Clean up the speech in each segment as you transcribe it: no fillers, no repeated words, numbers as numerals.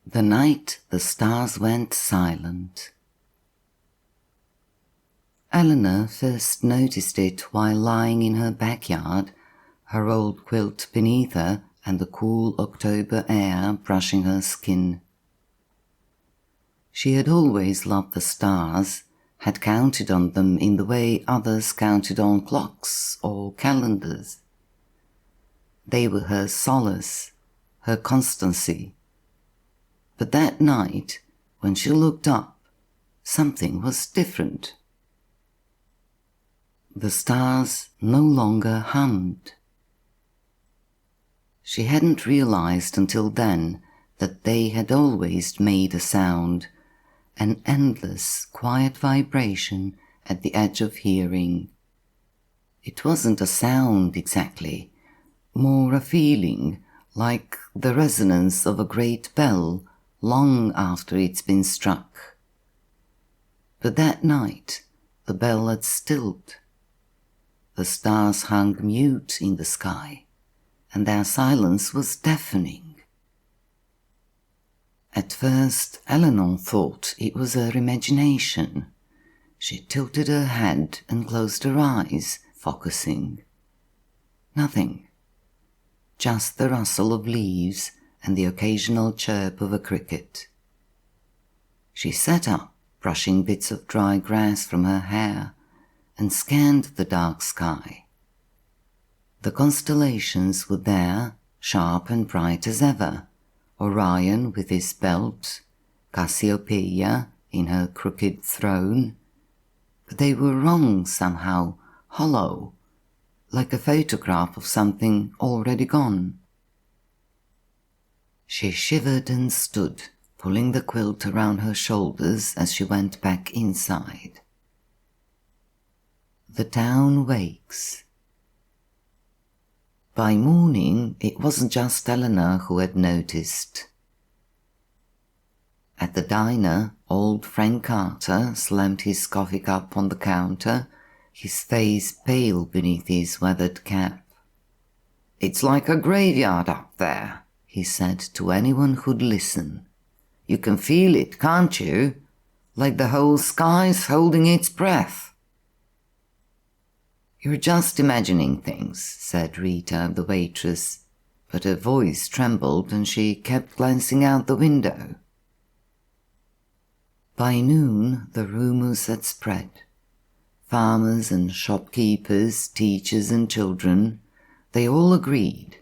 The night the stars went silent. Eleanor first noticed it while lying in her backyard, her old quilt beneath her and the cool October air brushing her skin. She had always loved the stars, had counted on them in the way others counted on clocks or calendars. They were her solace, her constancy. But that night, when she looked up, something was different. The stars no longer hummed. She hadn't realized until then that they had always made a sound, an endless, quiet vibration at the edge of hearing. It wasn't a sound exactly, more a feeling, like the resonance of a great bell long after it's been struck. But that night the bell had stilled. The stars hung mute in the sky, and their silence was deafening. At first Eleanor thought it was her imagination. She tilted her head and closed her eyes, focusing. Nothing. Just the rustle of leaves and the occasional chirp of a cricket. She sat up, brushing bits of dry grass from her hair, and scanned the dark sky. The constellations were there, sharp and bright as ever, Orion with his belt, Cassiopeia in her crooked throne, but they were wrong somehow, hollow, like a photograph of something already gone. She shivered and stood, pulling the quilt around her shoulders as she went back inside. The town wakes. By morning, it wasn't just Eleanor who had noticed. At the diner, old Frank Carter slammed his coffee cup on the counter, his face pale beneath his weathered cap. "It's like a graveyard up there," he said to anyone who'd listen. "You can feel it, can't you? Like the whole sky's holding its breath." "You're just imagining things," said Rita, the waitress, but her voice trembled and she kept glancing out the window. By noon, the rumors had spread. Farmers and shopkeepers, teachers and children, they all agreed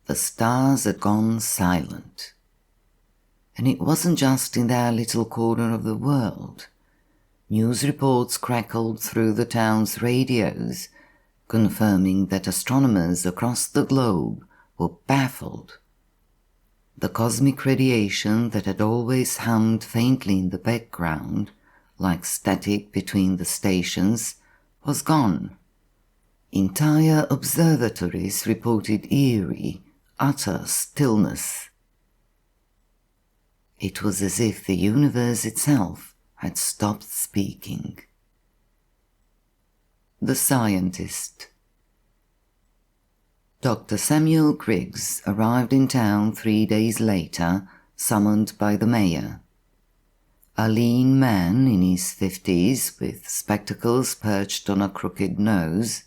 the stars had gone silent. And it wasn't just in their little corner of the world. News reports crackled through the town's radios, confirming that astronomers across the globe were baffled. The cosmic radiation that had always hummed faintly in the background, like static between the stations, was gone. Entire observatories reported eerie, utter stillness. It was as if the universe itself had stopped speaking. The scientist. Dr. Samuel Griggs arrived in town 3 days later, summoned by the mayor. A lean man in his 50s, with spectacles perched on a crooked nose,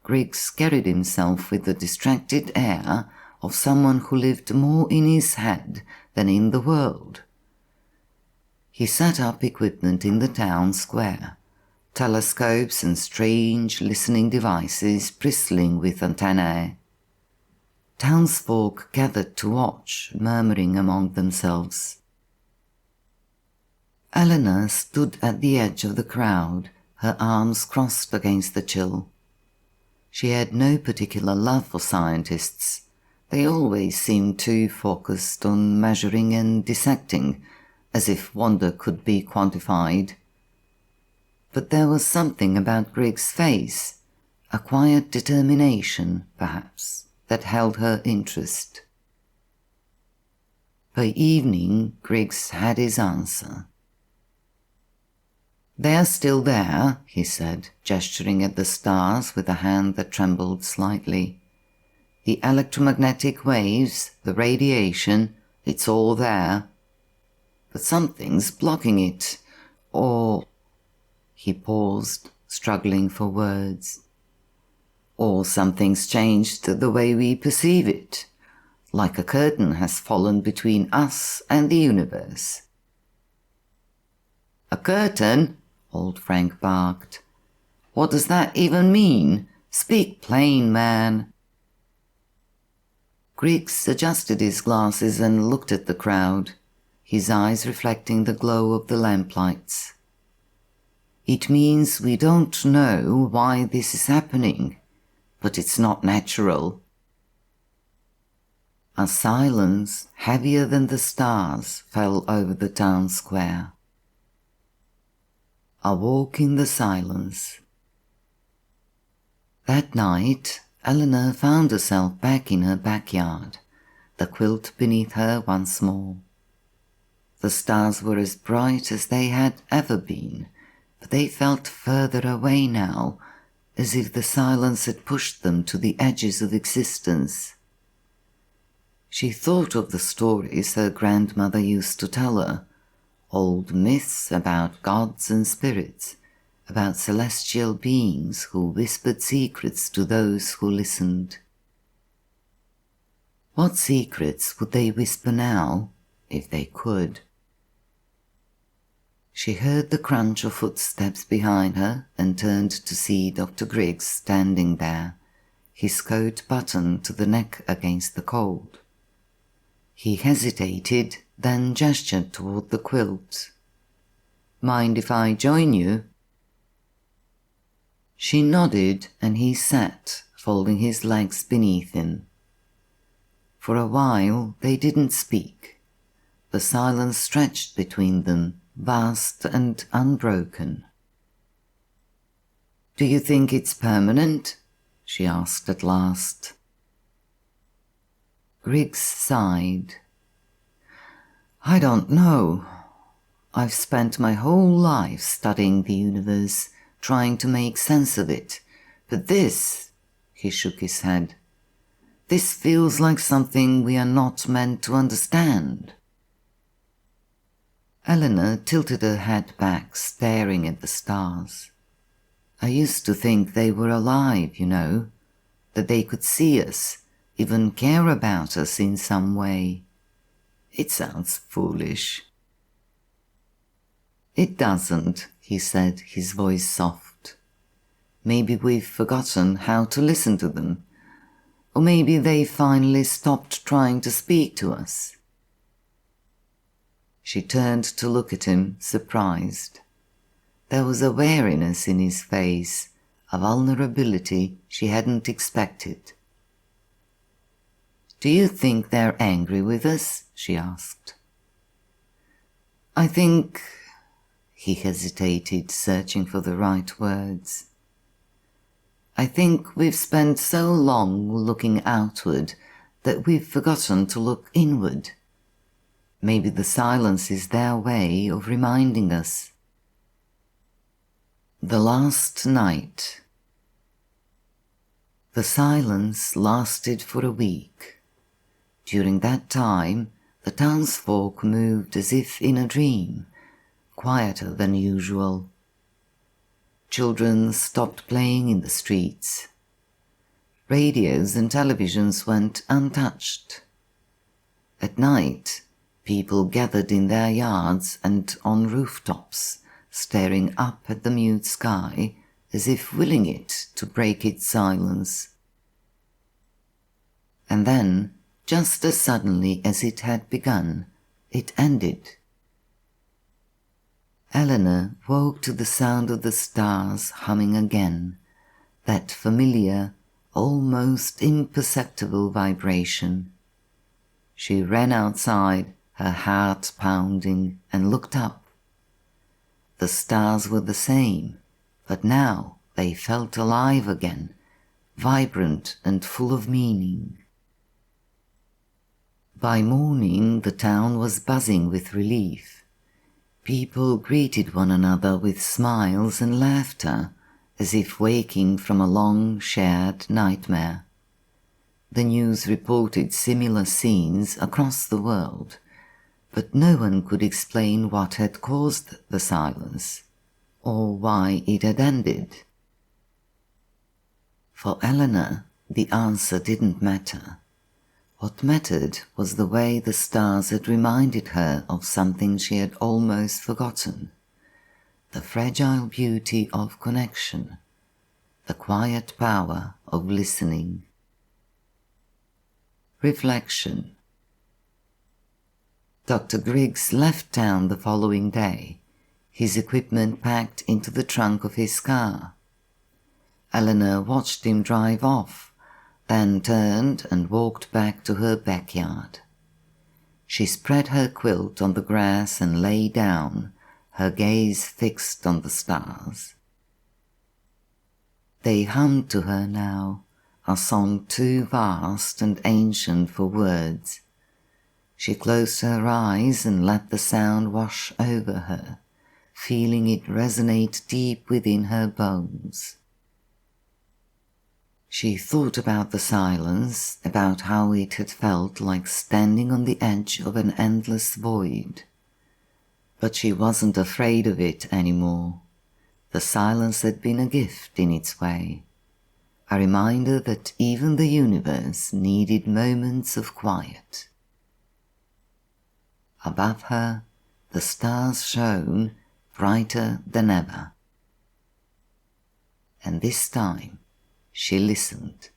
Griggs carried himself with the distracted air of someone who lived more in his head than in the world. He set up equipment in the town square, telescopes and strange listening devices bristling with antennae. Townsfolk gathered to watch, murmuring among themselves. Eleanor stood at the edge of the crowd, her arms crossed against the chill. She had no particular love for scientists. They always seemed too focused on measuring and dissecting, as if wonder could be quantified. But there was something about Griggs' face, a quiet determination, perhaps, that held her interest. By evening, Griggs had his answer. "They're still there," he said, gesturing at the stars with a hand that trembled slightly. "The electromagnetic waves, the radiation, it's all there. but something's blocking it. Or... He paused, struggling for words. Or something's changed the way we perceive it, like a curtain has fallen between us and the universe. A curtain? Old Frank barked. What does that even mean? Speak plain, man. Griggs adjusted his glasses and looked at the crowd, his eyes reflecting the glow of the lamplights. It means we don't know why this is happening, but it's not natural. A silence heavier than the stars fell over the town square. A walk in the silence. That night, Eleanor found herself back in her backyard, the quilt beneath her once more. The stars were as bright as they had ever been, but they felt further away now, as if the silence had pushed them to the edges of existence. She thought of the stories her grandmother used to tell her, old myths about gods and spirits, about celestial beings who whispered secrets to those who listened. What secrets would they whisper now, if they could? She heard the crunch of footsteps behind her and turned to see Dr. Griggs standing there, his coat buttoned to the neck against the cold. He hesitated, then gestured toward the quilt. Mind if I join you? She nodded and he sat, folding his legs beneath him. For a while they didn't speak. The silence stretched between them, vast and unbroken. Do you think it's permanent? She asked at last. Griggs sighed. I don't know. I've spent my whole life studying the universe, trying to make sense of it. But this, he shook his head, this feels like something we are not meant to understand. Eleanor tilted her head back, staring at the stars. I used to think they were alive, you know, that they could see us, even care about us in some way. It sounds foolish. It doesn't, he said, his voice soft. Maybe we've forgotten how to listen to them. Or maybe they finally stopped trying to speak to us. She turned to look at him, surprised. There was a wariness in his face, a vulnerability she hadn't expected. Do you think they're angry with us? She asked. I think... He hesitated, searching for the right words. I think we've spent so long looking outward that we've forgotten to look inward. Maybe the silence is their way of reminding us. The last night. The silence lasted for a week. During that time, the townsfolk moved as if in a dream, quieter than usual. Children stopped playing in the streets. Radios and televisions went untouched. At night, people gathered in their yards and on rooftops, staring up at the mute sky as if willing it to break its silence. And then, just as suddenly as it had begun, it ended. Eleanor woke to the sound of the stars humming again, that familiar, almost imperceptible vibration. She ran outside, her heart pounding, and looked up. The stars were the same, but now they felt alive again, vibrant and full of meaning. By morning the town was buzzing with relief. People greeted one another with smiles and laughter, as if waking from a long shared nightmare. The news reported similar scenes across the world. but no one could explain what had caused the silence, or why it had ended. For Eleanor, the answer didn't matter. What mattered was the way the stars had reminded her of something she had almost forgotten: the fragile beauty of connection, the quiet power of listening. Reflection. Dr. Griggs left town the following day, his equipment packed into the trunk of his car. Eleanor watched him drive off, then turned and walked back to her backyard. She spread her quilt on the grass and lay down, her gaze fixed on the stars. They hummed to her now, a song too vast and ancient for words. She closed her eyes and let the sound wash over her, feeling it resonate deep within her bones. She thought about the silence, about how it had felt like standing on the edge of an endless void. But she wasn't afraid of it anymore. The silence had been a gift in its way, a reminder that even the universe needed moments of quiet. Above her, the stars shone brighter than ever. And this time, she listened.